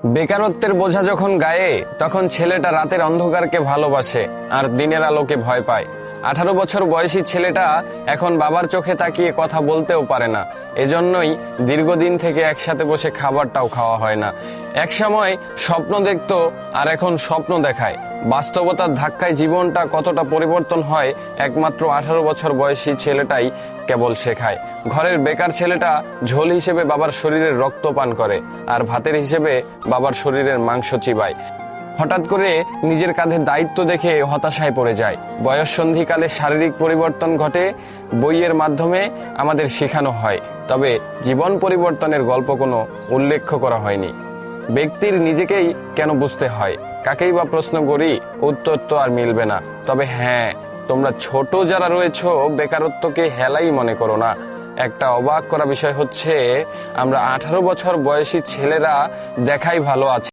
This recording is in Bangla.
বেকারত্বের বোঝা যখন গায়ে, তখন ছেলেটা রাতের অন্ধকারকে ভালোবাসে আর দিনের আলোকে ভয় পায়। 18 বছর বয়সী ছেলেটা এখন বাবার চোখে তাকিয়ে কথা বলতেও পারে না। এজন্যই দীর্ঘদিন থেকে একসাথে বসে খাবারটাও খাওয়া হয় না। এক সময় স্বপ্ন দেখতো, আর এখন স্বপ্ন দেখায়। বাস্তবতার ধাক্কায় জীবনটা কতটা পরিবর্তন হয় একমাত্র 18 বছর বয়সী ছেলেটাই কেবল শেখায়। ঘরের বেকার ছেলেটা ঝোল হিসেবে বাবার শরীরের রক্ত পান করে, আর ভাতের হিসেবে বাবার শরীরের মাংস চিবায়। হঠাৎ করে নিজের কাঁধে দায়িত্ব দেখে হতাশায় পড়ে যায়। বয়ঃসন্ধিকালে শারীরিক পরিবর্তন ঘটে, বইয়ের মাধ্যমে আমাদের শেখানো হয়, তবে জীবন পরিবর্তনের গল্প কোনো উল্লেখ করা হয়নি। ব্যক্তির নিজেকেই কেন বুঝতে হয়, কাকেই বা প্রশ্ন করি, উত্তর তো আর মিলবে না। তবে হ্যাঁ, তোমরা ছোট যারা রয়েছো, বেকারত্বকে হেলাই মনে করো না। একটা অবাক করা বিষয় হচ্ছে, আমরা 18 বছর বয়সী ছেলেরা দেখাই ভালো আছি।